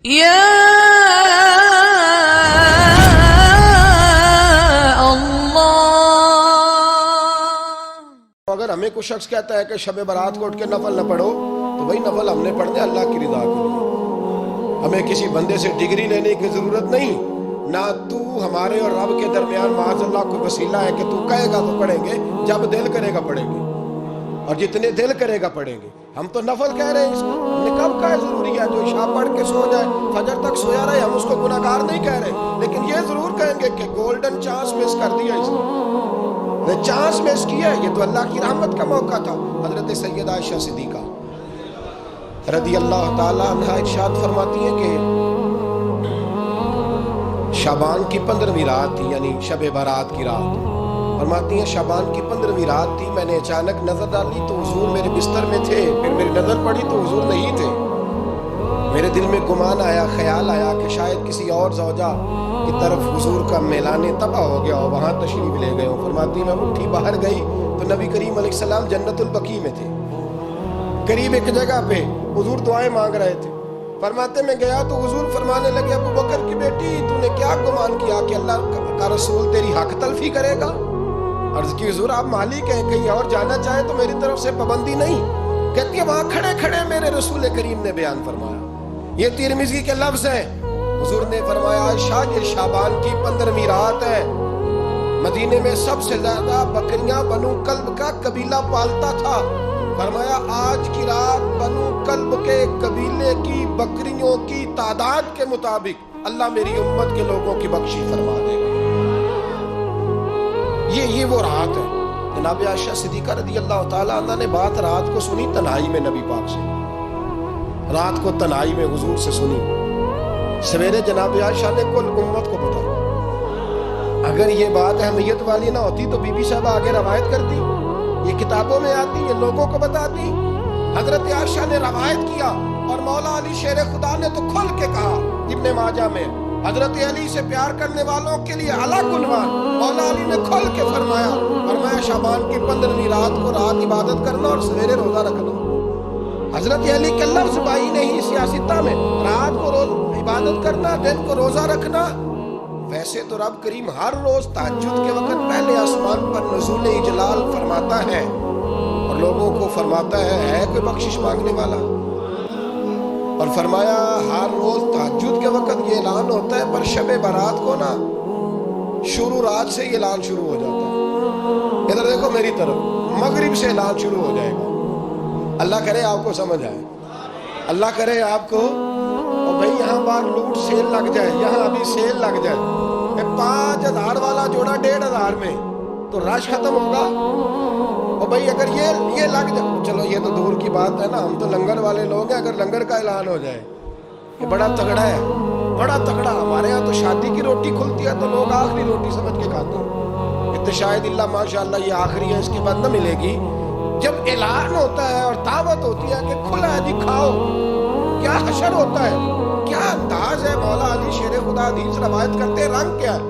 یا اگر ہمیں کوئی شخص کہتا ہے کہ شب برات کو اٹھ کے نفل نہ پڑھو تو وہی نفل ہم نے پڑھنے اللہ کی رضا کے لیے. ہمیں کسی بندے سے ڈگری لینے کی ضرورت نہیں، نہ تو ہمارے اور رب کے درمیان معاذ اللہ کوئی وسیلہ ہے کہ تو کہے گا تو پڑھیں گے، جب دل کرے گا پڑھیں گے، اور جتنے دل کرے گا پڑھیں گے. ہم تو نفل کہہ رہے ہیں، اس کو ہم نے کب کہا ضروری ہے جو عشاء پڑھ کے سو جائے فجر تک سویا رہے، ہم اس کو گناہ گار نہیں کہہ رہے، لیکن یہ ضرور کہیں گے کہ گولڈن چانس مس کر دیا اس نے چانس مس کیا ہے. یہ تو اللہ کی رحمت کا موقع تھا. حضرت سیدہ عائشہ صدیقہ رضی اللہ تعالی عنہ ارشاد فرماتی ہیں کہ شعبان کی 15ویں رات تھی، یعنی شب برات کی رات. فرماتی ہیں شعبان کی 15ویں رات تھی، میں نے اچانک نظر ڈالی تو حضور میرے بستر میں تھے، پھر میری نظر پڑی تو حضور نہیں تھے. میرے دل میں گمان آیا، خیال آیا کہ شاید کسی اور زوجہ کی طرف حضور کا میلان تباہ ہو گیا ہو، وہاں تشریف لے گئے ہو. فرماتی میں اٹھی باہر گئی تو نبی کریم علیہ السلام جنت البقیع میں تھے، قریب ایک جگہ پہ حضور دعائیں مانگ رہے تھے. فرماتے میں گیا تو حضور فرمانے لگے ابو بکر کی بیٹی تو نے کیا گمان کیا کہ اللہ کا رسول تیری حق تلفی کرے گا؟ عرض کی حضور آپ مالک ہیں، کہیں اور جانا چاہے تو میری طرف سے پابندی نہیں. کہتی ہے وہاں کھڑے کھڑے میرے رسول کریم نے بیان فرمایا، یہ ترمذی کے لفظ ہیں. حضور نے فرمایا عائشہ یہ شعبان کی 15ویں رات ہے، مدینے میں سب سے زیادہ بکریاں بنو کلب کا قبیلہ پالتا تھا. فرمایا آج کی رات بنو کلب کے قبیلے کی بکریوں کی تعداد کے مطابق اللہ میری امت کے لوگوں کی بخشی فرما دے گا. یہ وہ رات ہے. جناب عائشہ صدیقہ رضی اللہ تعالیٰ عنہ نے بات رات کو سنی تنہائی میں نبی پاک سے، رات کو تنہائی میں حضور سے سنی. سویرے جناب عائشہ نے کل امت کو بتائی. اگر یہ بات اہمیت والی نہ ہوتی تو بی بی صاحب آگے روایت کرتی، یہ کتابوں میں آتی، یہ لوگوں کو بتاتی. حضرت عائشہ نے روایت کیا اور مولا علی شیر خدا نے تو کھل کے کہا ابن ماجہ میں، حضرت علی سے پیار کرنے والوں کے لیے الگ عنوان. مولا علی نے کھل کے فرمایا شعبان کی 15ویں رات کو رات عبادت کرنا اور سویرے روزہ رکھنا. حضرت علی کے لفظ بائی نہیں سیاستہ میں، رات کو روز عبادت کرنا، دن کو روزہ رکھنا. ویسے تو رب کریم ہر روز تہجد کے وقت پہلے آسمان پر نزول جلال فرماتا ہے اور لوگوں کو فرماتا ہے کوئی بخشش مانگنے والا. اور فرمایا ہر روز تہجد کے وقت یہ اعلان ہوتا ہے، پر شب برات کو نا شروع رات سے یہ اعلان شروع ہو جاتا ہے. ادھر دیکھو میری طرف، مغرب سے اعلان شروع ہو جائے گا. اللہ کرے آپ کو سمجھ آئے، اللہ کرے آپ کو. اور بھئی یہاں باہر لوٹ سیل لگ جائے، یہاں ابھی سیل لگ جائے، 5000 والا جوڑا 1500 میں تو رش ختم ہوگا. اور بھئی اگر یہ لگ جائے، چلو یہ تو دور کی بات ہے نا، ہم تو لنگر والے لوگ ہیں. اگر لنگر کا اعلان ہو جائے یہ بڑا تگڑا ہے، بڑا تگڑا. ہمارے ہاں تو شادی کی روٹی کھلتی ہے تو لوگ آخری روٹی سمجھ کے کھاتے ہیں. شاید اللہ ماشاءاللہ یہ آخری ہے، اس کے بعد نہ ملے گی. جب اعلان ہوتا ہے اور دعوت ہوتی ہے کہ کھلا ہے جی کھاؤ، کیا حشر ہوتا ہے، کیا انداز ہے. مولا علی شیر خدا حدیث روایت کرتے ہیں، رنگ کیا ہے.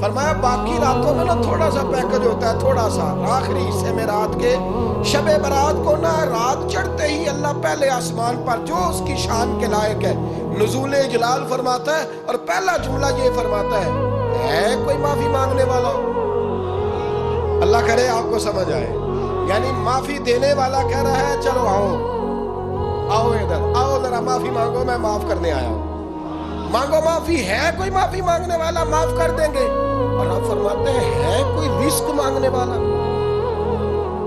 فرمایا باقی راتوں میں نا تھوڑا سا پیکج ہوتا ہے، تھوڑا سا آخری حصے میں رات کے شب برات کو نا رات چڑھتے ہی اللہ پہلے آسمان پر جو اس کی شان کے لائق ہے نزول جلال فرماتا ہے اور پہلا جملہ یہ فرماتا ہے کوئی معافی مانگنے والا. اللہ کرے آپ کو سمجھ آئے، یعنی معافی دینے والا کہہ رہا ہے چلو آؤ ادھر آؤ ذرا معافی مانگو، میں معاف کرنے آیا ہوں. مانگو معافی، ہے کوئی معافی مانگنے والا معاف کر دیں گے. اور آپ فرماتے ہیں ہے کوئی رزق مانگنے والا.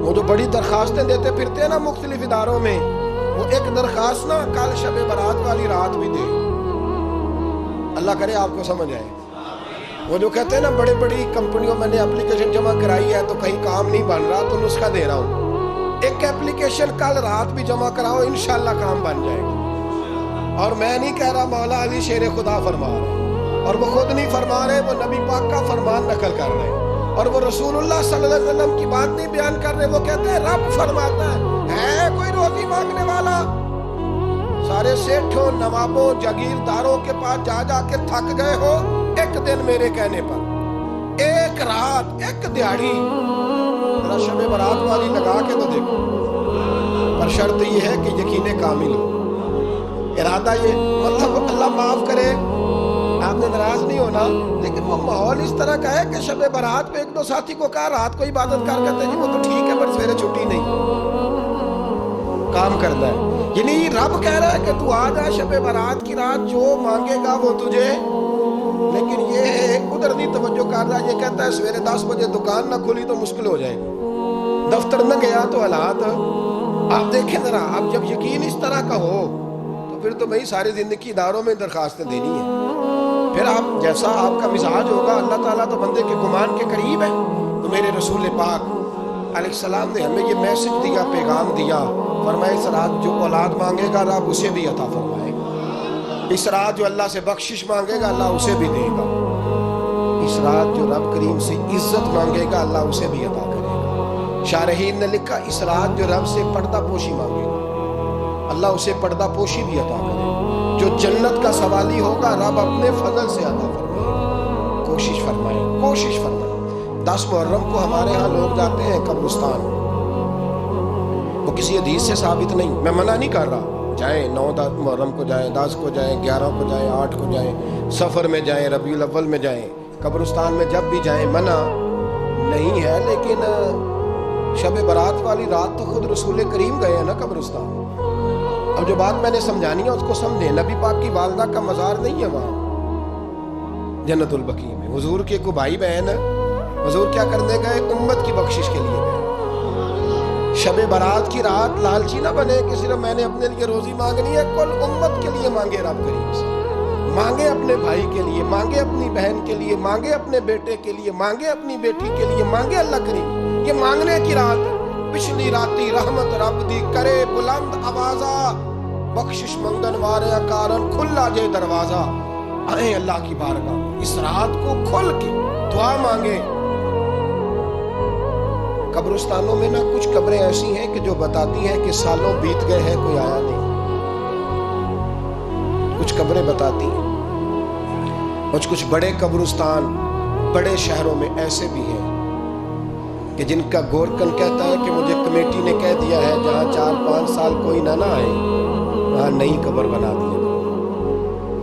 وہ جو بڑی درخواستیں دیتے پھرتے ہیں نا مختلف اداروں میں، وہ ایک درخواست نا کل شب برات والی رات بھی دے. اللہ کرے آپ کو سمجھ آئے. وہ جو کہتے ہیں نا بڑی بڑی کمپنیوں میں نے اپلیکیشن جمع کرائی ہے تو کہیں کام نہیں بن رہا تو نسخہ دے رہا ہوں، ایک اپلیکیشن کل رات بھی جمع کراؤ انشاءاللہ کام بن جائے گا. اور میں نہیں کہہ رہا، مولا علی شیر خدا فرما رہے، اور وہ خود نہیں فرما رہے، وہ نبی پاک کا فرمان نقل کر رہے ہیں، اور وہ رسول اللہ صلی اللہ علیہ وسلم کی بات نہیں بیان کر رہے. وہ کہتے ہیں رب فرماتا ہے کوئی روزی مانگنے والا. سارے سیٹھوں نوابوں جاگیرداروں کے پاس جا جا کے تھک گئے ہو، ایک دن میرے کہنے پر، ایک رات، ایک دیہڑی ذرا شب برات والی لگا کے تو دیکھو. پر شرط یہ ہے کہ یقین کامل ہو، ارادہ یہ مطلب اللہ اللہ معاف کرے، آپ نے ناراض نہیں ہونا، لیکن وہ ماحول اس طرح کا ہے کہ شب برات پہ ایک دو ساتھی کو کہا رات کو عبادت کر کہتے ہیں جی وہ تو ٹھیک ہے پر سویرے چھٹی نہیں، کام کرنا ہے۔ یعنی رب کہہ رہا ہے کہ تو آ جا شب برات کی رات، جو مانگے گا وہ تجھے، لیکن یہ ہے ادھر نہیں توجہ کر رہا، یہ کہتا ہے سویرے 10 بجے دکان نہ کھلی تو مشکل ہو جائے گی، دفتر نہ گیا تو حالات آپ دیکھیں ذرا۔ اب جب یقین اس طرح کا ہو تو پھر تو بھائی ساری زندگی اداروں میں درخواستیں دینی ہے، پھر آپ جیسا آپ کا مزاج ہوگا، اللہ تعالیٰ تو بندے کے گمان کے قریب ہے۔ تو میرے رسول پاک علیہ السلام نے ہمیں یہ میسج دیا، پیغام دیا، فرمایا اس رات جو اولاد مانگے گا رب اسے بھی عطا فرمائے گا، اس رات جو اللہ سے بخشش مانگے گا اللہ اسے بھی دے گا، اس رات جو رب کریم سے عزت مانگے گا اللہ اسے بھی عطا کرے گا۔ شارحین نے لکھا اس رات جو رب سے پردہ پوشی مانگے گا اللہ اسے پردہ پوشی بھی عطا کرے گا، جو جنت کا سوالی ہوگا رب اپنے فضل سے عطا فرمائے گا۔ کوشش فرمائیں، کوشش فرمائیں۔ 10 محرم کو ہمارے ہاں لوگ جاتے ہیں قبرستان، وہ کسی حدیث سے ثابت نہیں، میں منع نہیں کر رہا، جائیں 9 محرم کو جائیں، 10 کو جائیں، 11 کو جائیں، 8 کو جائیں، سفر میں جائیں، ربیع الاول میں جائیں، قبرستان میں جب بھی جائیں منع نہیں ہے، لیکن شب برات والی رات تو خود رسول کریم گئے ہیں نا قبرستان۔ اب جو بات میں نے سمجھانی ہے اس کو سمجھیں، نبی پاک کی والدہ کا مزار نہیں ہے وہاں جنت البقیع میں، حضور کے کو بھائی بہن، حضور کیا کرنے گئے؟ امت کی بخشش کے لیے گئے۔ شب برات کی رات لالچی نہ بنے کہ صرف میں نے اپنے لیے روزی مانگنی ہے، کل امت کے لیے مانگے رب کریم سے، مانگے اپنے بھائی کے لیے، مانگے اپنی بہن کے لیے، مانگے اپنے بیٹے کے لیے، مانگے اپنی بیٹی کے لیے، مانگے اللہ کریم۔ یہ مانگنے کی رات، پچھلی راتی رحمت رب دی کرے بلند آوازہ، بخشش منگن واریاں کارن کھلا جے دروازہ، آئیں اللہ کی بارگاہ اس رات کو کھل کے دعا مانگے۔ قبرستانوں میں نا کچھ قبریں ایسی ہیں کہ جو بتاتی ہیں کہ سالوں بیت گئے ہیں کوئی آیا نہیں، کچھ قبریں بتاتی ہیں، اور کچھ بڑے قبرستان بڑے شہروں میں ایسے بھی ہیں کہ جن کا گورکن کہتا ہے کہ مجھے کمیٹی نے کہہ دیا ہے جہاں 4-5 سال کوئی نہ آئے وہاں نئی قبر بنا دی،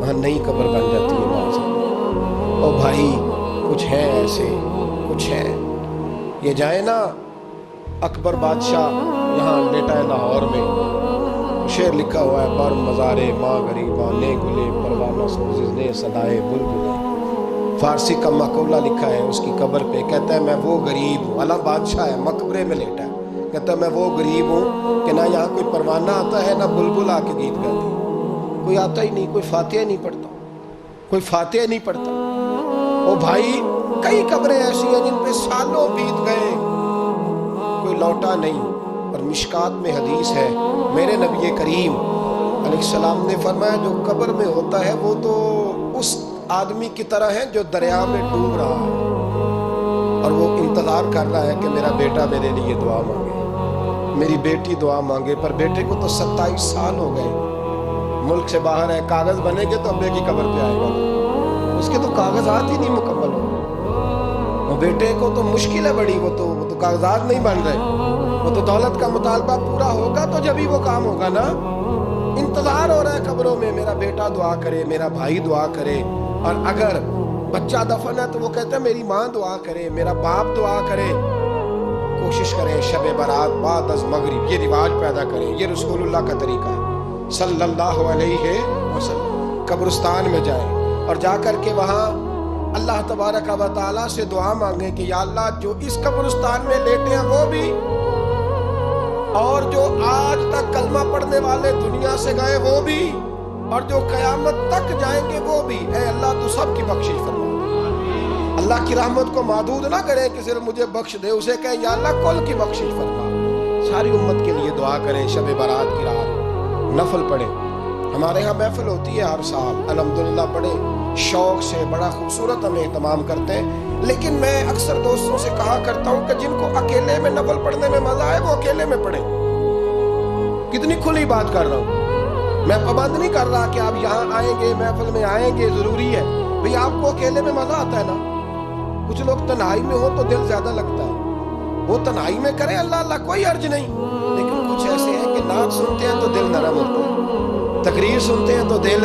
وہاں نئی قبر بن جاتی ہے وہاں سے۔ او بھائی کچھ ہیں ایسے، کچھ ہیں، یہ جائے نا اکبر بادشاہ یہاں لیٹا ہے لاہور میں، شعر لکھا ہوا ہے، بر مزارے ماں غریباں نے گلے پروانہ سوزز نے صدائے بلبلے، فارسی کا مقولہ لکھا ہے اس کی قبر پہ، کہتا ہے میں وہ غریب ہوں، اعلیٰ بادشاہ ہے مقبرے میں لیٹا ہے، کہتا ہے میں وہ غریب ہوں کہ نہ یہاں کوئی پروانہ آتا ہے نہ بلبل آ کے گیت گاتی ہے، کوئی آتا ہی نہیں، کوئی فاتحہ نہیں پڑھتا، کوئی فاتحہ نہیں پڑھتا۔ او بھائی کئی قبریں ایسی ہیں جن پہ سالوں بیت گئے کوئی لوٹا نہیں، اور مشکات میں حدیث ہے میرے نبی کریم علیہ السلام نے فرمایا جو قبر میں ہوتا ہے وہ تو اس آدمی کی طرح ہے جو دریا میں ڈوب رہا ہے اور وہ انتظار کر رہا ہے کہ میرا بیٹا میرے لیے دعا مانگے، میری بیٹی دعا مانگے، پر بیٹے کو تو 27 سال ہو گئے، ملک سے باہر ہے، کاغذ بنے گے تو ابے کی قبر پہ آئے گا، اس کے تو کاغذات ہی نہیں مکمل ہو، وہ بیٹے کو تو مشکل ہے بڑی، وہ تو کاغذات نہیں بن رہے، وہ تو دولت کا مطالبہ پورا ہوگا تو جب ہی وہ کام ہوگا نا۔ انتظار ہو رہا ہے قبروں میں میرا بیٹا دعا کرے، میرا بھائی دعا کرے، اور اگر بچہ دفن ہے تو وہ کہتا ہے میری ماں دعا کرے، میرا باپ دعا کرے۔ کوشش کریں شب برات بعد از مغرب یہ رواج پیدا کریں، یہ رسول اللہ کا طریقہ ہے صلی اللہ علیہ وسلم۔ قبرستان میں جائیں اور جا کر کے وہاں اللہ تبارک و تعالیٰ سے دعا مانگیں کہ یا اللہ جو اس قبرستان میں لیٹے ہیں وہ بھی، اور جو آج تک کلمہ پڑھنے والے دنیا سے گئے وہ بھی، اور جو قیامت تک جائیں گے وہ بھی، اے اللہ تو سب کی بخشش فرما۔ اللہ کی رحمت کو محدود نہ کریں کہ صرف مجھے بخش دے، اسے کہیں یا اللہ کل کی بخشش فرما۔ ساری امت کے لیے دعا کریں، شب برات کی رات نفل پڑھیں، ہمارے ہاں محفل ہوتی ہے ہر سال الحمدللہ، بڑے شوق سے بڑا خوبصورت ہم اہتمام کرتے ہیں، لیکن میں اکثر دوستوں سے کہا کرتا ہوں کہ جن کو اکیلے میں نفل پڑھنے میں مزہ آئے وہ اکیلے میں پڑھیں۔ کتنی کھلی بات کر رہا ہوں، میں پابند نہیں کر رہا کہ آپ یہاں آئیں گے محفل میں آئیں گے ضروری ہے، بھئی آپ کو اکیلے میں مزہ آتا ہے نا، کچھ لوگ تنہائی میں ہو تو دل زیادہ لگتا ہے، وہ تنہائی میں کرے اللہ اللہ کوئی عرض نہیں، لیکن کچھ ایسے ہیں کہ نعت سنتے ہیں تو دل نرم ہوتا ہے، تقریر سنتے ہیں تو دل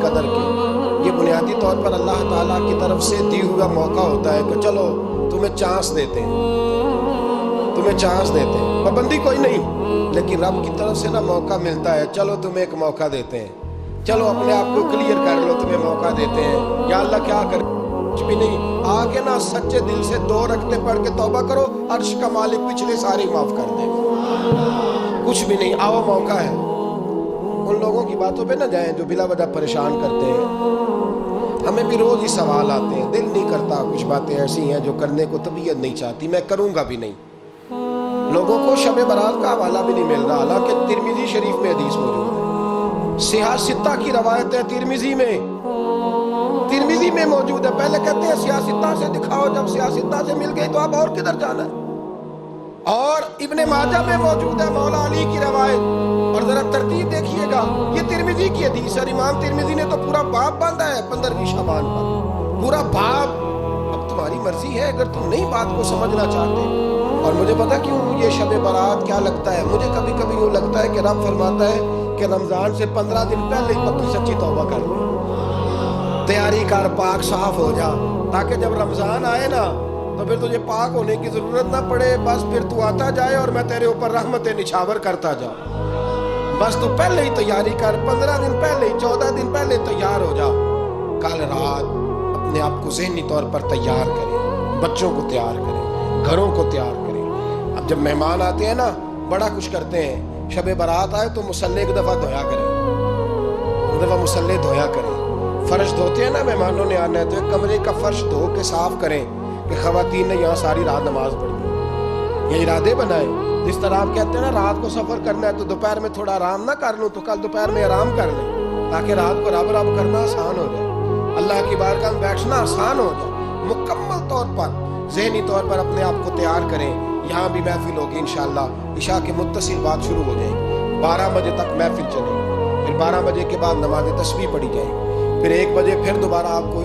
قدر کی، یہ بنیادی طور پر اللہ تعالیٰ کی طرف سے دی ہوا موقع ہوتا ہے کہ چلو تمہیں چانس دیتے ہیں، تمہیں چانس دیتے ہیں، پابندی کوئی نہیں، لیکن رب کی طرف سے نا موقع ملتا ہے، چلو تمہیں ایک موقع دیتے ہیں، چلو اپنے آپ کو کلیئر کر لو، تمہیں موقع دیتے ہیں۔ یا اللہ کیا کرے؟ کچھ بھی نہیں، آگے نا سچے دل سے 2 رکعتیں پڑھ کے توبہ کرو، عرش کا مالک پچھلے سارے معاف کر دے گا۔ کچھ بھی نہیں، آؤ موقع ہے۔ ان لوگوں کی باتوں پہ نہ جائیں جو بلا وجہ پریشان کرتے ہیں، ہمیں بھی روز ہی سوال آتے ہیں، دل نہیں کرتا، کچھ باتیں ایسی ہیں جو کرنے کو طبیعت نہیں چاہتی، میں کروں گا بھی نہیں۔ لوگوں کو شب برات کا حوالہ بھی نہیں مل رہا، حالانکہ ترمذی شریف میں حدیث موجود ہے، صحاح ستہ کی روایت ہے، ترمذی میں موجود ہے۔ پہلے کہتے ہیں صحاح ستہ سے دکھاؤ، جب صحاح ستہ سے مل گئی تو اب اور کدھر جانا ہے؟ اور ابن ماجہ میں موجود ہے مولا علی کی روایت، اور ذرا ترتیب دیکھیے گا، یہ ترمذی کی حدیث ہے، امام ترمذی نے تو پورا باب باندھا ہے 15ویں شعبان پر، پورا باب۔ اب تمہاری مرضی ہے، اگر تم نہیں بات کو سمجھنا چاہتے۔ اور مجھے پتا کیوں یہ شب برات کیا لگتا ہے، مجھے کبھی کبھی یوں لگتا ہے کہ رب فرماتا ہے کہ رمضان سے 15 دن پہلے ہی پکی سچی توبہ کر لو، تیاری کر، پاک صاف ہو جا، تاکہ جب رمضان آئے نا تو پھر تجھے پاک ہونے کی ضرورت نہ پڑے، بس پھر تو آتا جائے اور میں تیرے اوپر رحمتیں نچھاور کرتا جاؤں۔ بس تو پہلے ہی تیاری کر، 15 دن پہلے ہی، 14 دن پہلے تیار ہو جا۔ کل رات اپنے آپ کو ذہنی طور پر تیار کریں، بچوں کو تیار کریں، گھروں کو تیار کریں۔ اب جب مہمان آتے ہیں نا بڑا کچھ کرتے ہیں، شب برات آئے تو مصلے ایک دفعہ دھویا کریں، ایک دفعہ مصلے دھویا کریں۔ فرش دھوتے ہیں نا، مہمانوں نے آنا ہے تو ایک کمرے کا فرش دھو کے صاف کریں کہ خواتین نے یہاں ساری رات نماز پڑھی، یہ ارادے بنائیں۔ جس طرح آپ کہتے ہیں نا رات کو سفر کرنا ہے تو دوپہر میں تھوڑا آرام نہ کر لوں تو کل دوپہر میں آرام کر لیں، تاکہ رات کو رب رب کرنا آسان ہو جائے، اللہ کی بارگاہ میں بیٹھنا آسان ہو جائے۔ مکمل طور پر ذہنی طور پر اپنے آپ کو تیار کریں۔ یہاں بھی محفل ہوگی انشاءاللہ، عشاء کے متصل بات شروع ہو جائے گی، 12 بجے تک محفل چلے گی، پھر 12 بجے کے بعد نماز تسبیح پڑھی جائے گی، پھر 1 بجے پھر دوبارہ آپ کو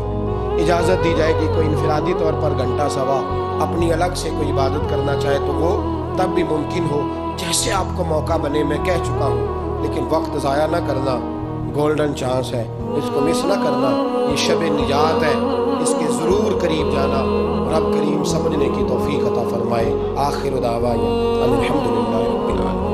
اجازت دی جائے گی، کوئی انفرادی طور پر گھنٹہ سوا اپنی الگ سے کوئی عبادت کرنا چاہے تو وہ تب بھی ممکن ہو، جیسے آپ کو موقع بنے۔ میں کہہ چکا ہوں، لیکن وقت ضائع نہ کرنا، گولڈن چانس ہے، اس کو مس نہ کرنا، یہ شب نجات ہے، اس کے ضرور قریب جانا۔ رب کریم سمجھنے کی توفیق عطا فرمائے۔ آخر دعوانا الحمدللہ رب العالمین۔